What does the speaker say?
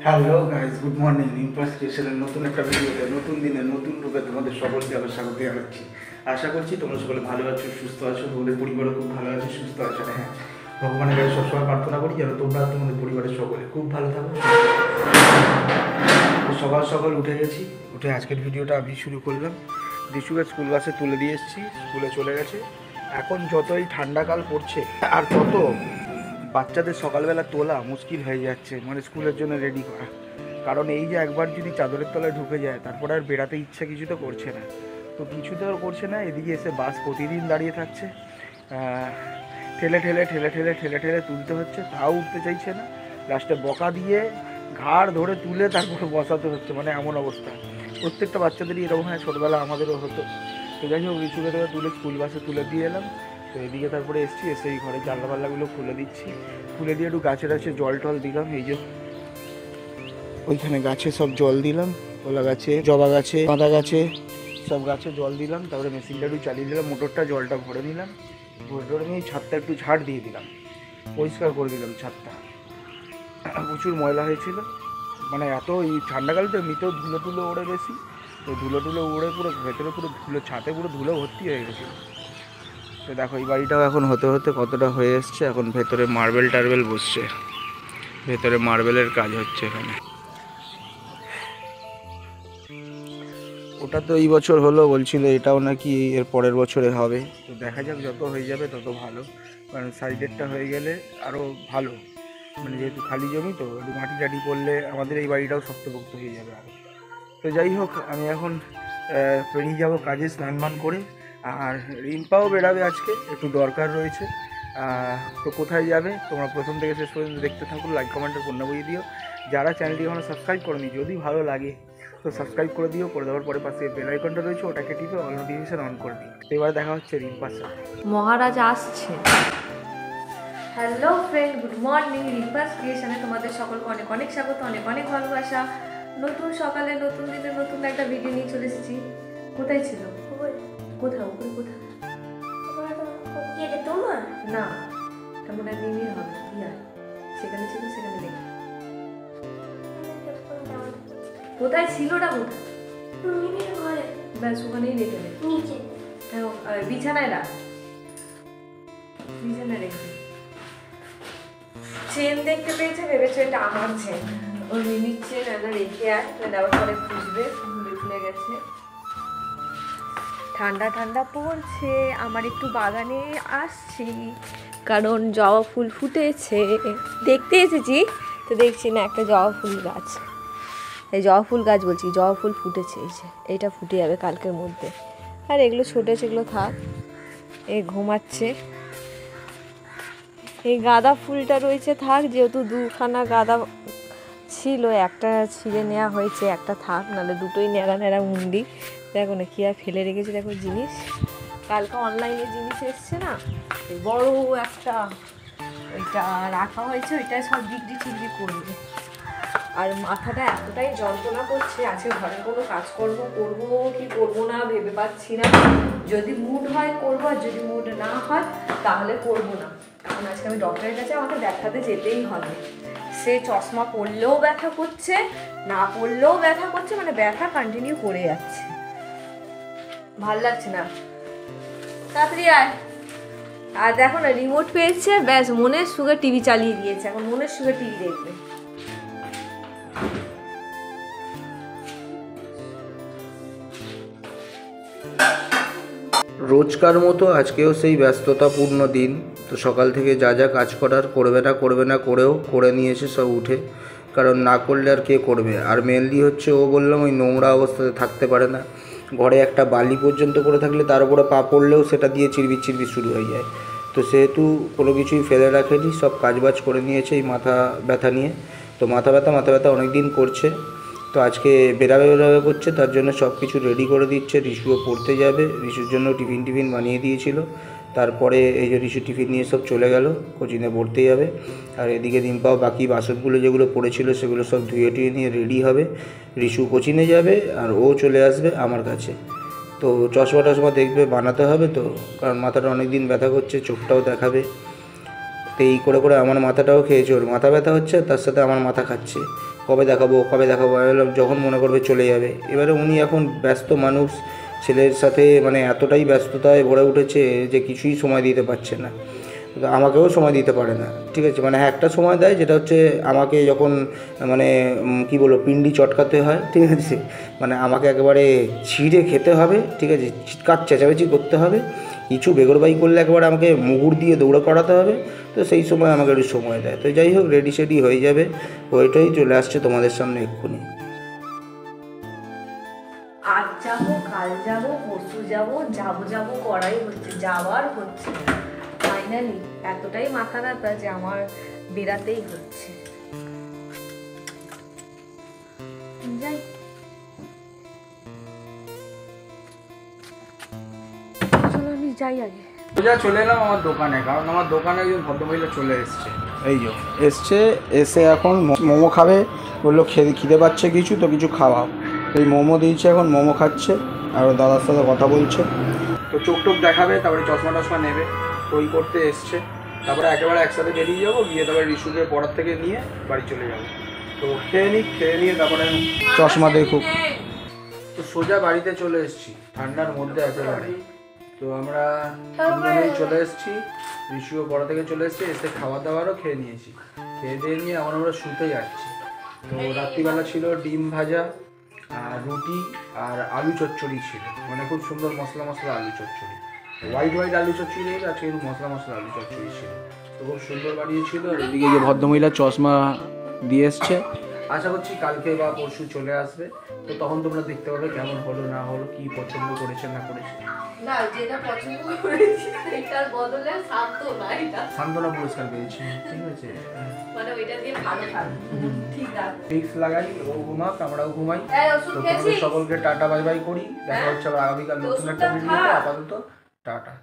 Hello guys, good morning. Rimpa's ক্রিয়েশনের নতুন একটা ভিডিওতে নতুন দিনে নতুন রূপে তোমাদের সকলকে আবার স্বাগত জানাচ্ছি। আশা করছি তোমরা সকলে ভালো আছো, সুস্থ আছো, তোমাদের পরিবারও খুব ভালো আছে, সুস্থ আছে। হ্যাঁ, ভগবানের কাছে সবসময় প্রার্থনা করি যেন তোমরা তোমাদের পরিবারের সকলে খুব ভালো থাকো। তো সকাল সকাল উঠে গেছি, উঠে আজকের ভিডিওটা আমি শুরু করলাম। রিশুকে স্কুল বাসে তুলে দিয়ে এসেছি, স্কুলে চলে গেছে। এখন যতই ঠান্ডাকাল পড়ছে আর তত বাচ্চাদের সকালবেলা তোলা মুশকিল হয়ে যাচ্ছে, মানে স্কুলের জন্য রেডি করা। কারণ এই যে একবার যদি চাদরের তলায় ঢুকে যায় তারপরে আর বেড়াতে ইচ্ছা কিছু তো করছে না, তো কিছু তো আর করছে না। এদিকে এসে বাস প্রতিদিন দাঁড়িয়ে থাকছে, ঠেলে ঠেলে ঠেলে ঠেলে ঠেলে ঠেলে তুলতে হচ্ছে, তাও উঠতে চাইছে না। লাস্টে বকা দিয়ে ঘাড় ধরে তুলে তারপরে বসাতে হচ্ছে, মানে এমন অবস্থা। প্রত্যেকটা বাচ্চাদেরই এরকম হয়, ছোটোবেলা আমাদেরও হতো। তো যাই হোক, রিচুকে থেকে তুলে স্কুল বাসে তুলে দিয়ে এলাম। তো এদিকে তারপরে এসছি, এসে এই ঘরে জানলা পাল্লাগুলো খুলে দিচ্ছি, খুলে দিয়ে একটু গাছে গাছে জল টল দিলাম। এই যে ওইখানে গাছে সব জল দিলাম, কলা গাছে, জবা গাছে, গাঁদা গাছে, সব গাছে জল দিলাম। তারপরে মেশিনটা একটু চালিয়ে দিলাম, মোটরটা জলটা ভরে নিলাম, ভরে নিয়ে ছাদটা একটু ঝাড় দিয়ে দিলাম, পরিষ্কার করে দিলাম ছাদটা। প্রচুর ময়লা হয়েছিল, মানে এত এই ঠান্ডাকালে তো এমনিতেও ধুলো টুলো ওড়ে বেশি, তো ধুলো টুলো উড়ে পুরো ভেতরে পুরো ধুলো, ছাদে পুরো ধুলো ভর্তি হয়ে গেছিলো। তো দেখো এই বাড়িটাও এখন হতে হতে কতটা হয়ে এসছে। এখন ভেতরে মার্বেল টার্বেল বসছে, ভেতরে মার্বেলের কাজ হচ্ছে এখানে। ওটা তো এই বছর হলো বলছিল, এটাও নাকি এর পরের বছরে হবে। তো দেখা যাক, যত হয়ে যাবে তত ভালো, কারণ সাইডেরটা হয়ে গেলে আরও ভালো। মানে যেহেতু খালি জমি, তো একটু মাটি টাটি পড়লে আমাদের এই বাড়িটাও শক্তপোক্ত হয়ে যাবে আরও। তো যাই হোক, আমি এখন বেরিয়ে যাবো কাজে, স্নান মান করে। আর রিম্পাও বেরাবে, আজকে একটু দরকার রয়েছে। তো কোথায় যাবে তোমরা প্রথম থেকে শেষ পর্যন্ত দেখতে থাকো, লাইক কমেন্টের পূর্ণ বই দিও। যারা চ্যানেলটি এখনো সাবস্ক্রাইব করেনি, যদি ভালো লাগে তো সাবস্ক্রাইব করে দিও। করে দেওয়ার পরে পাশে বেল আইকনটা রয়েছে, ওটাকে টিপে অল নোটিফিকেশন অন করে দিও। তো এবার দেখা হচ্ছে রিম্পার সাথে। মহারাজ আসছে। Hello friend, good morning. Rimpa's ক্রিয়েশনে তোমাদের সকলকে অনেক অনেক স্বাগত, অনেক অনেক ভালোবাসা। নতুন সকালে নতুন দিনে নতুন একটা ভিডিও নিয়ে চলে এসেছি। কোথায় ছিল? কোথাও উপরে কোথায় তোমার না, কেমন এক মিনিট হবে ইয়া, সেখানে ছিল, সেখানে নেই। কোথায় ছিল ওটা? কোথায়? মিনির ঘরে। ব্যাস ওখানেই রেখে দে, নিচে। হ্যাঁ, বিছানায় রাখ, বিছানায় রেখে। চেন দেখতে পেয়েছে, ভেবেছে এটা আমার চেন। ওর মিমির চেন এটা রেখে আয়, দেওয়ার পরে খুঁজবে, ভুলে গেছে। ঠান্ডা ঠান্ডা পড়ছে, আমার একটু বাগানে আসছি, কারণ জবা ফুল ফুটেছে। দেখতে এসেছি তো দেখছি না একটা জবা ফুল গাছ, এই জবা ফুল গাছ বলছি, জবা ফুল ফুটেছে। এই যে এইটা ফুটে যাবে কালকের মধ্যে। আর এগুলো ছোটো সেগুলো থাক, এই ঘুমাচ্ছে। এই গাঁদা ফুলটা রয়েছে থাক, যেহেতু দুখানা গাঁদা ছিল, একটা ছিঁড়ে নেওয়া হয়েছে, একটা থাক, নাহলে দুটোই ন্যাড়া ন্যাড়া মুন্ডি। দেখো না কি আর ফেলে রেখেছে, দেখো জিনিস। কালকে অনলাইনে জিনিস এসছে না, বড় একটা ওইটা রাখা হয়েছে, ওইটা সব বিক্রি টিক্রি করবে। আর মাথাটা এতটাই যন্ত্রণা করছে, আজকে ঘরের কোনো কাজকর্ম করবো কি করবো না ভেবে পাচ্ছি না। যদি মুড হয় করবো, আর যদি মুড না হয় তাহলে করবো না। কারণ আজকে আমি ডক্টরের কাছে, আমাকে দেখাতে যেতেই হবে। সে চশমা পরলেও ব্যথা করছে, না পরলেও ব্যথা করছে, মানে ব্যথা কন্টিনিউ করে যাচ্ছে, ভাল লাগছে না। তাড়াতাড়ি আয়। আর দেখো না, রিমোট পেয়েছে, ব্যাস মনের সুখে টিভি চালিয়ে দিয়েছে, এখন মনের সুখে টিভি দেখবে। রোজকার মতো আজকেও সেই ব্যস্ততাপূর্ণ দিন। তো সকাল থেকে যা যা কাজ করার করবে না করেও করে নিয়েছে সব উঠে, কারণ না করলে আর কে করবে। আর মেনলি হচ্ছে, ও বললাম ওই নোংরা অবস্থাতে থাকতে পারে না, ঘরে একটা বালি পর্যন্ত পড়ে থাকলে তার উপরে পা পড়লেও সেটা দিয়ে চিরবির চিরবির শুরু হয়ে যায়। তো সেহেতু কোনো কিছুই ফেলে রাখেনি, সব কাজবাজ করে নিয়েছে এই মাথা ব্যথা নিয়ে। তো মাথা ব্যথা অনেক দিন করছে। তো আজকে বেরাবে করছে, তার জন্য সব কিছু রেডি করে দিচ্ছে। রিশুও পড়তে যাবে, রিশুর জন্য টিফিন বানিয়ে দিয়েছিল। তারপরে এই যে রিশু টিফিন নিয়ে সব চলে গেল, কোচিংয়ে পড়তে যাবে। আর এদিকে রিম্পাও বাকি বাসনগুলো যেগুলো পড়েছিল সেগুলো সব ধুয়ে টুয়ে নিয়ে রেডি হবে। রিশু কোচিংয়ে যাবে আর ও চলে আসবে আমার কাছে। তো চশমা টশমা দেখবে, বানাতে হবে তো, কারণ মাথাটা অনেক দিন ব্যথা করছে, চোখটাও দেখাবে। তো এই করে করে আমার মাথাটাও খেয়েছে, ওর মাথা ব্যথা হচ্ছে, তার সাথে আমার মাথা খাচ্ছে, কবে দেখাবো কবে দেখাবো। আমি বললাম যখন মনে করবে চলে যাবে। এবারে উনি এখন ব্যস্ত মানুষ, ছেলের সাথে মানে এতটাই ব্যস্ততায় ভরে উঠেছে যে কিছুই সময় দিতে পারছে না, আমাকেও সময় দিতে পারে না। ঠিক আছে, মানে একটা সময় দেয় যেটা হচ্ছে আমাকে যখন মানে কি বলবো পিন্ডি চটকাতে হয়, ঠিক আছে, মানে আমাকে একেবারে ছিঁড়ে খেতে হবে, ঠিক আছে, চিৎকার চেঁচামেচি করতে হবে, কিছু বেগরবাই করলে একেবারে আমাকে মুগুর দিয়ে দৌড়ে করাতে হবে। তো সেই সময় আমাকে একটু সময় দেয়। তো যাই হোক, রেডি সেডি হয়ে যাবে, ওইটাই চলে আসছে তোমাদের সামনে এক্ষুনি। আজ যাবো, কাল যাবো, পরশু যাবো, যাবো করাই হচ্ছে, যাওয়ার হচ্ছে ফাইনালি। এতটাই মাথা ব্যথা যে আমার বেরাতেই হচ্ছে। যাই, চলো আমি যাই আগে। সোজা চলে এলাম আমার দোকানে, কারণ আমার দোকানে একজন ভদ্রমহিলা চলে এসছে। এই যে এসে এখন মোমো খাবে, বললো খিদে পাচ্ছে কিছু, তো কিছু খাওয়াও। এই মোমো দিয়েছে, এখন মোমো খাচ্ছে আর ওর দাদার সাথে কথা বলছে। তো চোখ টোক দেখাবে, তারপরে চশমা টশমা নেবে, তো ওই করতে এসছে। তারপরে একেবারে একসাথে বেরিয়ে যাবো, গিয়ে তারপরে রিসুকে পড়ার থেকে নিয়ে বাড়ি চলে যাবো। তো খেয়ে নিয়ে তারপরে চশমা দেখুক। তো সোজা বাড়িতে চলে এসেছি, ঠান্ডার মধ্যে একেবারে। তো আমরা তিনজনেই চলে এসেছি, ঋষিও পড়া থেকে চলে এসেছি, এসে খাওয়া দাওয়ারও খেয়ে নিয়েছি। খেয়ে দিয়ে নিয়ে এখন আমরা শুতে যাচ্ছি। তো রাত্রিবেলা ছিল ডিম ভাজা আর রুটি আর আলু চচ্চড়ি ছিল, মানে খুব সুন্দর মশলা আলু চচ্চড়ি, হোয়াইট আলু চচ্চড়ি রয়েছে, আজকে একটু মশলা আলু চচ্চড়ি ছিল। তো খুব সুন্দর বানিয়েছিল। আর এদিকে যে ভদ্রমহিলা চশমা দিয়ে এসছে, আশা করছি কালকে বা পরশু চলে আসবে। তো তখন তোমরা দেখতে পাবে কেমন হলো না হলো, কি পছন্দ করেছে না করেছে। না, যেটা পছন্দ করেছি সেটার বদলে সান্ত্বনা পুরস্কার পেয়েছি, ঠিক আছে, মানে ওইটা দিয়ে ভালো থাকবে। ঠিক আছে, ফিক্স লাগাই, ও ঘুমাক, আমরাও ঘুমাই। তো তোমাদের সকলকে টাটা বাই বাই করি, দেখা হচ্ছে আবার আগামীকাল নতুন একটা ভিডিওতে। আপাতত টাটা।